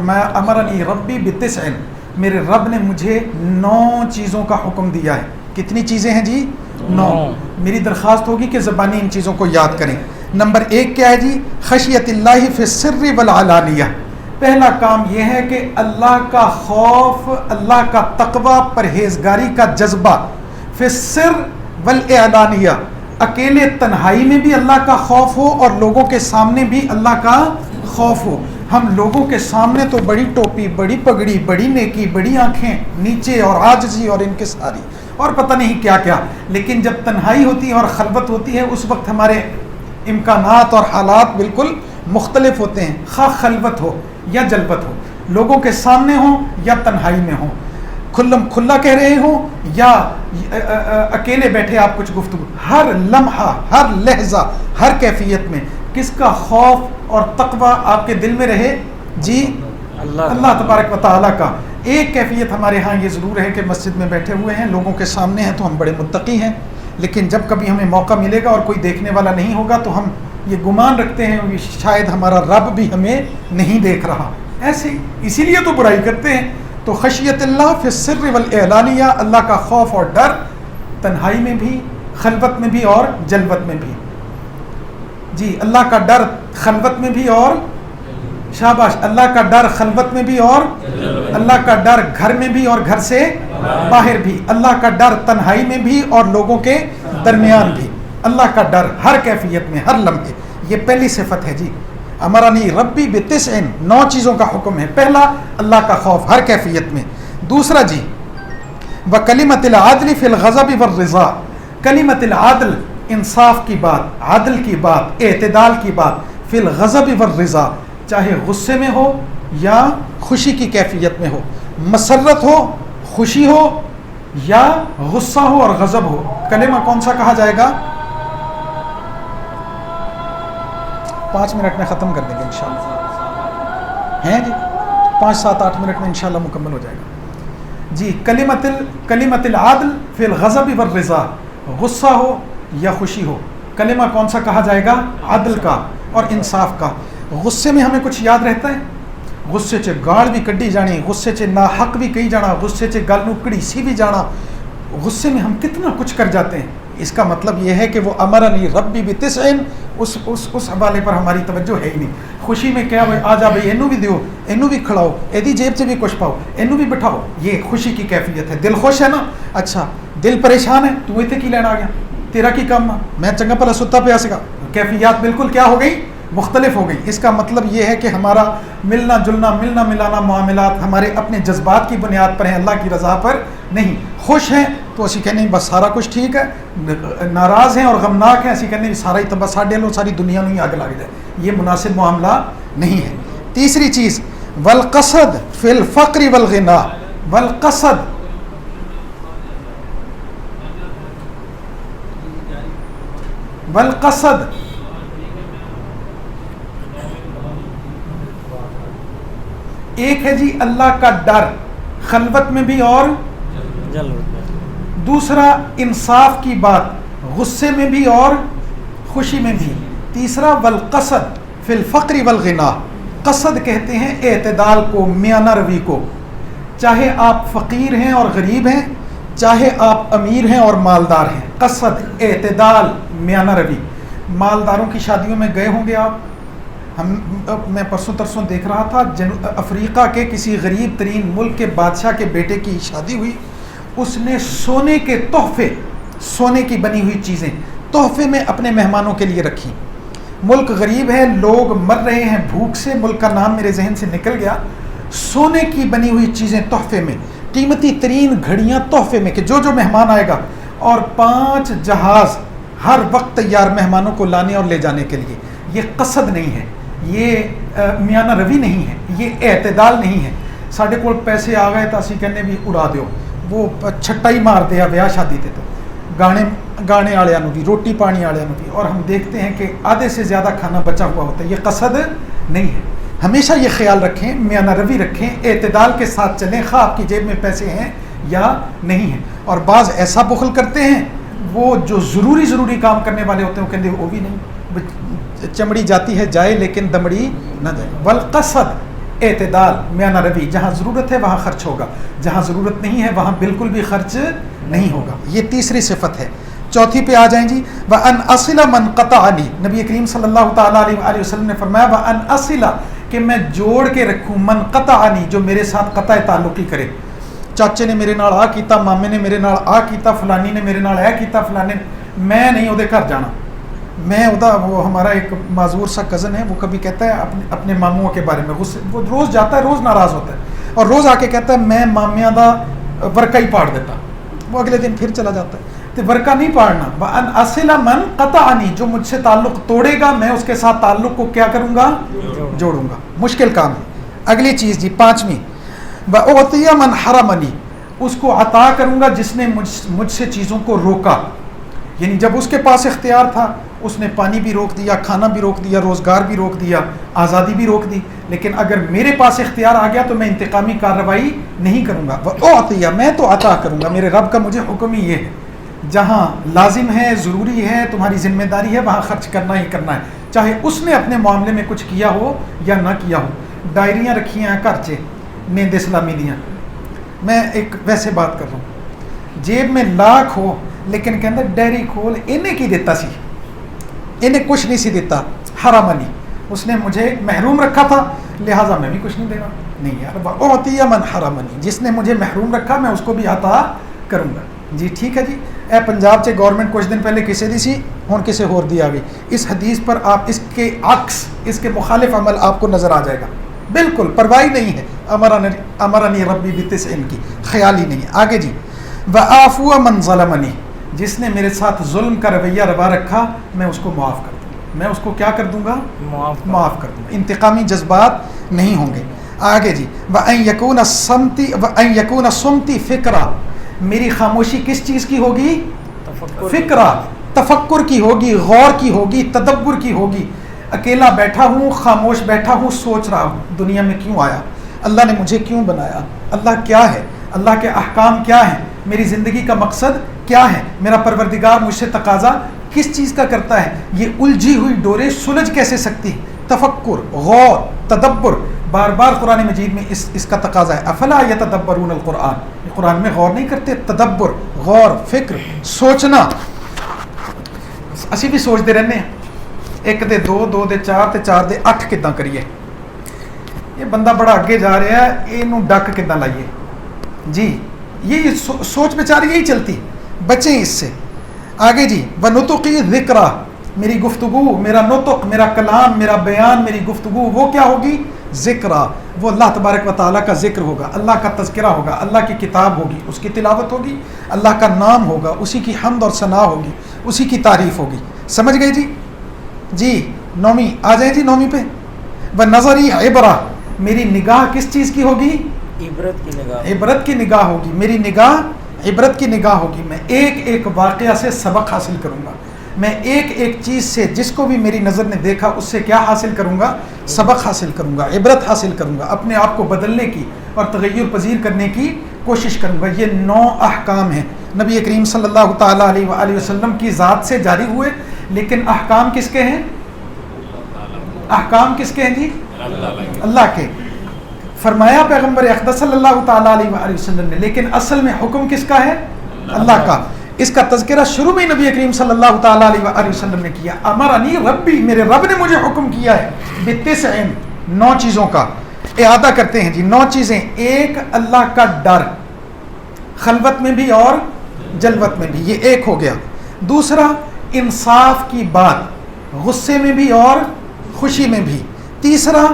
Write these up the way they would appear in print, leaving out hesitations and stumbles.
میں امرنی ربی بتسع، میرے رب نے مجھے 9 چیزوں کا حکم دیا ہے. کتنی چیزیں ہیں جی؟ 9. میری درخواست ہوگی کہ زبانی ان چیزوں کو یاد کریں. نمبر 1 کیا ہے جی؟ خشیت اللہ فی السر والعلانیہ. پہلا کام یہ ہے کہ اللہ کا خوف، اللہ کا تقوی، پرہیزگاری کا جذبہ. فی السر والاعلانیہ، اکیلے تنہائی میں بھی اللہ کا خوف ہو اور لوگوں کے سامنے بھی اللہ کا خوف ہو. ہم لوگوں کے سامنے تو بڑی ٹوپی، بڑی پگڑی، بڑی نیکی، بڑی آنکھیں نیچے اور عاجزی اور ان کے ساری اور پتہ نہیں کیا کیا، لیکن جب تنہائی ہوتی ہے اور خلوت ہوتی ہے اس وقت ہمارے امکانات اور حالات بالکل مختلف ہوتے ہیں. خواہ خلوت ہو یا جلوت ہو، لوگوں کے سامنے ہوں یا تنہائی میں ہوں، کھلم کھلا کہہ رہے ہوں یا اکیلے بیٹھے آپ کچھ گفتگو، ہر لمحہ، ہر لحظہ، ہر کیفیت میں کس کا خوف اور تقوی آپ کے دل میں رہے جی؟ اللہ تبارک و تعالیٰ کا. ایک کیفیت ہمارے ہاں یہ ضرور ہے کہ مسجد میں بیٹھے ہوئے ہیں، لوگوں کے سامنے ہیں تو ہم بڑے متقی ہیں، لیکن جب کبھی ہمیں موقع ملے گا اور کوئی دیکھنے والا نہیں ہوگا تو ہم یہ گمان رکھتے ہیں کہ شاید ہمارا رب بھی ہمیں نہیں دیکھ رہا. ایسے اسی لیے تو برائی کرتے ہیں. تو خشیت اللہ فی السر والاعلانیہ، اللہ کا خوف اور ڈر تنہائی میں بھی، خلوت میں بھی اور جلوت میں بھی. جی اللہ کا ڈر خلوت میں بھی اور شاباش، اللہ کا ڈر خلوت میں بھی اور اللہ کا ڈر گھر میں بھی اور گھر سے باہر بھی، اللہ کا ڈر تنہائی میں بھی اور لوگوں کے درمیان بھی، اللہ کا ڈر ہر کیفیت میں، ہر لمحے. یہ پہلی صفت ہے جی. امرنی ربی بتسع، 9 چیزوں کا حکم ہے. پہلا اللہ کا خوف ہر کیفیت میں. دوسرا جی وکلمۃ العدل فی الغضب والرضا، کلمۃ العدل، انصاف کی بات، عدل کی بات، اعتدال کی بات، فی الغضب والرضا، چاہے غصے میں ہو یا خوشی کی کیفیت میں ہو، مسرت ہو، خوشی ہو یا غصہ ہو اور غضب ہو. کلمہ کون سا کہا جائے گا؟ 5 منٹ میں ختم کر دیں گے انشاءاللہ. ہیں جی 5 7 8 منٹ میں انشاءاللہ مکمل ہو جائے گا. جی کلمۃ العدل فی الغضب والرضا، غصہ ہو یا خوشی ہو، کلمہ کون سا کہا جائے گا؟ عدل کا اور انصاف کا. غصے میں ہمیں کچھ یاد رہتا ہے؟ غصے چ گاڑ بھی کڈی جانی، غصے چ ناحق بھی کہی جانا، غصے چ گل نو کڑی سی بھی جانا، غصے میں ہم کتنا کچھ کر جاتے ہیں. اس کا مطلب یہ ہے کہ وہ امرنی ربی بتسع، اس حوالے پر ہماری توجہ ہے ہی نہیں. خوشی میں کیا آ جا بھائی اینو بھی دیو، اینو بھی کھڑاؤ، ایدی جیب سے بھی کچھ پاؤ، اینو بھی بٹھاؤ. یہ خوشی کی کیفیت ہے. دل خوش ہے نا، اچھا دل پریشان ہے، تو اتنے کی لینا آ گیا، تیرا کی کام، میں چنگا پلا ستا پیا سکا. کیفیات بالکل کیا ہو گئی؟ مختلف ہو گئی. اس کا مطلب یہ ہے کہ ہمارا ملنا جلنا، ملنا ملانا معاملات ہمارے اپنے جذبات کی بنیاد پر ہیں، اللہ کی رضا پر نہیں. خوش ہیں تو اسی کہنے بس سارا کچھ ٹھیک ہے، ناراض ہیں اور غمناک ہیں اسی کہنے سارا ہی تباہ ساڈے لو ساری دنیا میں ہی آگ لگ جائے. یہ مناسب معاملہ نہیں ہے. تیسری چیز والقصد فی الفقر والغنا، والقصد، والقصد ایک ہے جی اللہ کا ڈر خلوت میں بھی اور دوسرا انصاف کی بات غصے میں بھی اور خوشی میں بھی. تیسرا والقصد فی الفقر والغنا، قصد کہتے ہیں اعتدال کو، میانہ روی کو. چاہے آپ فقیر ہیں اور غریب ہیں، چاہے آپ امیر ہیں اور مالدار ہیں، قصد، اعتدال، میانہ روی. مالداروں کی شادیوں میں گئے ہوں گے آپ. میں پرسوں ترسوں دیکھ رہا تھا افریقہ کے کسی غریب ترین ملک کے بادشاہ کے بیٹے کی شادی ہوئی. اس نے سونے کے تحفے، سونے کی بنی ہوئی چیزیں تحفے میں اپنے مہمانوں کے لیے رکھی. ملک غریب ہے، لوگ مر رہے ہیں بھوک سے، ملک کا نام میرے ذہن سے نکل گیا. سونے کی بنی ہوئی چیزیں تحفے میں، قیمتی ترین گھڑیاں تحفے میں کہ جو مہمان آئے گا، اور 5 جہاز ہر وقت تیار مہمانوں کو لانے اور لے جانے کے لیے. یہ قصد نہیں ہے، یہ میانہ روی نہیں ہے، یہ اعتدال نہیں ہے. ساڈے کول پیسے آ گئے تو اسی کہنے بھی اڑا دیو، وہ چھٹا ہی مار دیا بیاہ شادی تے تو گانے والوں بھی، روٹی پانی والوں بھی، اور ہم دیکھتے ہیں کہ آدھے سے زیادہ کھانا بچا ہوا ہوتا ہے. یہ قصد نہیں ہے. ہمیشہ یہ خیال رکھیں، میانہ روی رکھیں، اعتدال کے ساتھ چلیں، خواہ آپ کی جیب میں پیسے ہیں یا نہیں ہیں. اور بعض ایسا بخل کرتے ہیں وہ جو ضروری کام کرنے والے ہوتے ہیں وہ کہتے ہیں وہ بھی نہیں، چمڑی جاتی ہے جائے لیکن دمڑی نہ جائے. والقصد اعتدال میانہ روی، جہاں ضرورت ہے وہاں خرچ ہوگا، جہاں ضرورت نہیں ہے وہاں بالکل بھی خرچ نہیں ہوگا، یہ تیسری صفت ہے۔ چوتھی پہ آ جائیں جی، وَأَنْ أَصِلَ مَنْ قَطَعَنِي، نبی کریم صلی اللہ تعالیٰ علیہ وآلہ وسلم نے فرمایا وَأَنْ أَصِلَ، کہ میں جوڑ کے رکھوں، من قطعنی، جو میرے ساتھ قطع تعلقی کرے، چاچے نے میرے نال آ کیتا، مامے نے میرے نال آ کیتا، فلانی نے میرے نال اے کیتا، فلانے میں نہیں اودے گھر جانا، میں ادا وہ ہمارا ایک معذور سا کزن ہے، وہ کبھی کہتا ہے اپنے ماموں کے بارے میں غصے، وہ روز جاتا ہے، روز ناراض ہوتا ہے اور روز آ کے کہتا ہے میں مامیاں دا ورکا ہی پاڑ دیتا، وہ اگلے دن پھر چلا جاتا ہے، تو ورکا نہیں پاڑنا۔ وَأَنْ أَصِلَ مَنْ قَطَعَنِي، جو مجھ سے تعلق توڑے گا میں اس کے ساتھ تعلق کو کیا کروں گا؟ جوڑوں گا۔ مشکل کام ہے۔ اگلی چیز جی پانچویں، وَأُعْطِيَ مَنْ حَرَمَنِي، اس کو عطا کروں گا جس نے مجھ سے چیزوں کو روکا، یعنی جب اس کے پاس اختیار تھا اس نے پانی بھی روک دیا، کھانا بھی روک دیا، روزگار بھی روک دیا، آزادی بھی روک دی، لیکن اگر میرے پاس اختیار آ گیا تو میں انتقامی کارروائی نہیں کروں گا۔ وَأُعْطِيَ، میں تو عطا کروں گا، میرے رب کا مجھے حکم ہی یہ ہے، جہاں لازم ہے، ضروری ہے، تمہاری ذمہ داری ہے، وہاں خرچ کرنا ہی کرنا ہے، چاہے اس نے اپنے معاملے میں کچھ کیا ہو یا نہ کیا ہو۔ ڈائریاں رکھی ہیں گھر چ نیند اسلامی دیاں، میں ایک ویسے بات کر رہا ہوں، جیب میں لاکھ ہو لیکن کہندے ڈائری کھول انہیں کی دیتا سی، انہیں کچھ نہیں سی دیتا، حرامنی، اس نے مجھے محروم رکھا تھا لہٰذا میں بھی کچھ نہیں دے گا، نہیں یار، وَأُعْطِيَ مَنْ حَرَمَنِي، جس نے مجھے محروم رکھا میں اس کو بھی عطا کروں گا۔ جی ٹھیک ہے جی۔ اے پنجاب سے گورنمنٹ کچھ دن پہلے کسے دی سی، ہوں کسے ہور دی آ گئی، اس حدیث پر آپ اس کے عکس، اس کے مخالف عمل آپ کو نظر آ جائے گا، بالکل پرواہی نہیں ہے، امرنی ربی بتسع کی، خیال ہی نہیں ہے۔ آگے جی، وَآفُوَ مَنْ ظَلَمَنِي، جس نے میرے ساتھ ظلم کا رویہ روا رکھا میں اس کو معاف کر دوں گا، میں اس کو کیا کر دوں گا؟ معاف کر دوں گا، انتقامی جذبات نہیں ہوں گے۔ آگے جی، وَأَنْ يَكُونَ صُمْتِي فِكْرًا، میری خاموشی کس چیز کی ہوگی؟ فکرہ، تفکر کی ہوگی، غور کی ہوگی، تدبر کی ہوگی۔ اکیلا بیٹھا ہوں، خاموش بیٹھا ہوں، سوچ رہا ہوں دنیا میں کیوں آیا، اللہ نے مجھے کیوں بنایا، اللہ کیا ہے، اللہ کے احکام کیا ہیں، میری زندگی کا مقصد کیا ہے، میرا پروردگار مجھ سے تقاضا کس چیز کا کرتا ہے، یہ الجھی ہوئی ڈوریں سلجھ کیسے سکتی؟ تفکر، غور، تدبر، بار بار قرآن مجید میں اس کا تقاضا ہے، افلا یتدبرون القرآن، قرآن میں غور نہیں کرتے، تدبر، غور، فکر، سوچنا۔ اسی بھی سوچتے رہنے ہیں، ایک دے دو، دو دے چار، تے چار دے اٹھ کداں کریے، یہ بندہ بڑا اگے جا رہا ہے، یہ ڈک کداں لائیے، جی یہ سوچ بیچاری یہی چلتی، بچیں اس سے۔ آگے جی، وَنُطُقِ ذِکْرَ، میری گفتگو، میرا نطق، میرا کلام، میرا بیان، میری گفتگو وہ کیا ہوگی؟ ذکرہ، وہ اللہ تبارک و تعالیٰ کا ذکر ہوگا، اللہ کا تذکرہ ہوگا، اللہ کی کتاب ہوگی، اس کی تلاوت ہوگی، اللہ کا نام ہوگا، اسی کی حمد اور ثنا ہوگی، اسی کی تعریف ہوگی۔ سمجھ گئے جی؟ جی نومی آ جائیں جی، نومی پہ، وَنَظَرِي عِبْرَةٌ، میری نگاہ کس چیز کی ہوگی؟ عبرت کی نگاہ، عبرت کی نگاہ ہوگی، میری نگاہ عبرت کی نگاہ ہوگی، میں ایک ایک واقعہ سے سبق حاصل کروں گا، میں ایک ایک چیز سے جس کو بھی میری نظر نے دیکھا اس سے کیا حاصل کروں گا؟ سبق حاصل کروں گا، عبرت حاصل کروں گا، اپنے آپ کو بدلنے کی اور تغیر پذیر کرنے کی کوشش کروں گا۔ یہ 9 احکام ہیں، نبی کریم صلی اللہ تعالیٰ علیہ وآلہ وسلم کی ذات سے جاری ہوئے، لیکن احکام کس کے ہیں؟ احکام کس کے ہیں جی؟ اللہ کے، فرمایا پیغمبر اقدس صلی اللہ تعالیٰ علیہ وآلہ وسلم نے، لیکن اصل میں حکم کس کا ہے؟ اللہ کا۔ اس کا تذکرہ شروع میں نبی کریم صلی اللہ تعالیٰ علیہ وآلہ وسلم نے کیا، امرنی ربی، میرے رب نے مجھے حکم کیا ہے، بتسع، 9 چیزوں کا۔ اعادہ کرتے ہیں جی، 9 چیزیں۔ ایک، اللہ کا ڈر، خلوت میں بھی اور جلوت میں بھی، یہ ایک ہو گیا۔ دوسرا، انصاف کی بات، غصے میں بھی اور خوشی میں بھی۔ تیسرا،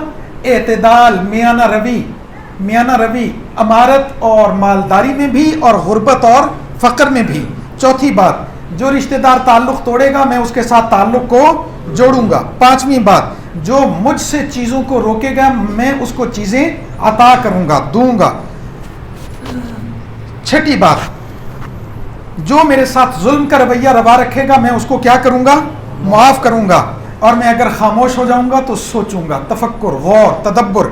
اعتدال، میانہ روی، امارت اور مالداری میں بھی اور غربت اور فقر میں بھی۔ چوتھی بات، جو رشتہ دار تعلق توڑے گا میں اس کے ساتھ تعلق کو جوڑوں گا۔ 5ویں بات، جو مجھ سے چیزوں کو روکے گا میں اس کو چیزیں عطا کروں گا، دوں گا۔ 6ٹھی بات، جو میرے ساتھ ظلم کا رویہ روا رکھے گا میں اس کو کیا کروں گا؟ معاف کروں گا، اور میں اگر خاموش ہو جاؤں گا تو سوچوں گا، تفکر، غور، تدبر۔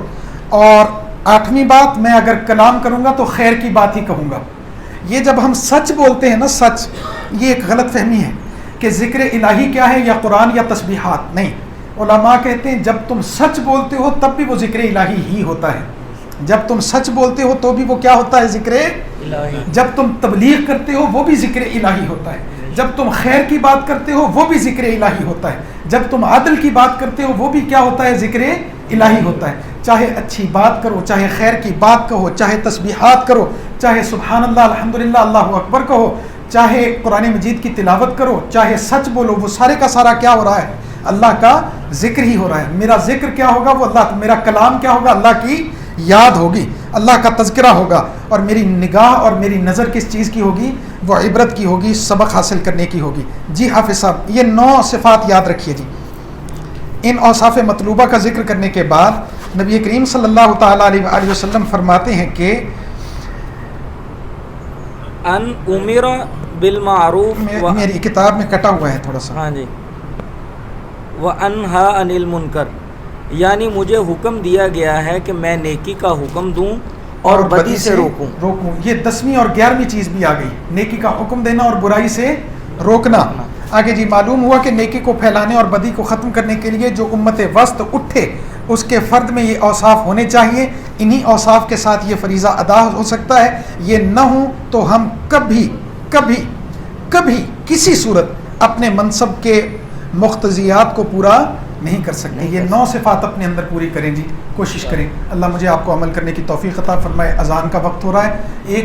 اور 8ویں بات، میں اگر کلام کروں گا تو خیر کی بات ہی کہوں گا۔ یہ جب ہم سچ بولتے ہیں نا، سچ، یہ ایک غلط فہمی ہے کہ ذکر الہی کیا ہے، یا قرآن یا تسبیحات، نہیں، علماء کہتے ہیں جب تم سچ بولتے ہو تب بھی وہ ذکر الہی ہی ہوتا ہے. جب تم سچ بولتے ہو تو بھی وہ کیا ہوتا ہے؟ ذکر الہی. جب تم تبلیغ کرتے ہو وہ بھی ذکر الہی ہوتا ہے. جب تم خیر کی بات کرتے ہو وہ بھی ذکر الہی ہوتا ہے. جب تم عدل کی بات کرتے ہو وہ بھی کیا ہوتا ہے؟ ذکر الہی ہوتا ہے. چاہے اچھی بات کرو، چاہے خیر کی بات کہو، چاہے تسبیحات کرو، چاہے سبحان اللہ الحمدللہ اللہ اکبر کہو، چاہے قرآن مجید کی تلاوت کرو، چاہے سچ بولو، وہ سارے کا سارا کیا ہو رہا ہے؟ اللہ کا ذکر ہی ہو رہا ہے. میرا ذکر کیا ہوگا؟ وہ اللہ، میرا کلام کیا ہوگا؟ اللہ کی یاد ہوگی، اللہ کا تذکرہ ہوگا. اور میری نگاہ اور میری نظر کس چیز کی ہوگی؟ وہ عبرت کی ہوگی، سبق حاصل کرنے کی ہوگی. جی حافظ صاحب یہ 9 صفات یاد رکھیے جی. ان اوصاف مطلوبہ کا ذکر کرنے کے بعد نبی کریم صلی اللہ تعالیٰ علیہ وآلہ وسلم فرماتے ہیں کہ ان امیر بالمعروف میری کتاب میں کٹا ہوا ہے تھوڑا سا. ہاں جی. وانہا عن المنکر، یعنی مجھے حکم دیا گیا ہے کہ میں نیکی کا حکم دوں اور بدی سے روکوں. یہ 10ویں اور 11ویں چیز بھی آ گئی، نیکی کا حکم دینا اور برائی سے روکنا. آگے جی معلوم ہوا کہ نیکی کو پھیلانے اور بدی کو ختم کرنے کے لیے جو امت وسط اٹھے اس کے فرد میں یہ اوصاف ہونے چاہیے. انہی اوصاف کے ساتھ یہ فریضہ ادا ہو سکتا ہے. یہ نہ ہوں تو ہم کبھی کبھی کبھی کسی صورت اپنے منصب کے مقتضیات کو پورا نہیں کر سکتے. یہ 9 صفات اپنے اندر پوری کریں جی، کوشش کریں. اللہ مجھے آپ کو عمل کرنے کی توفیق عطا فرمائے. اذان کا وقت ہو رہا ہے. ایک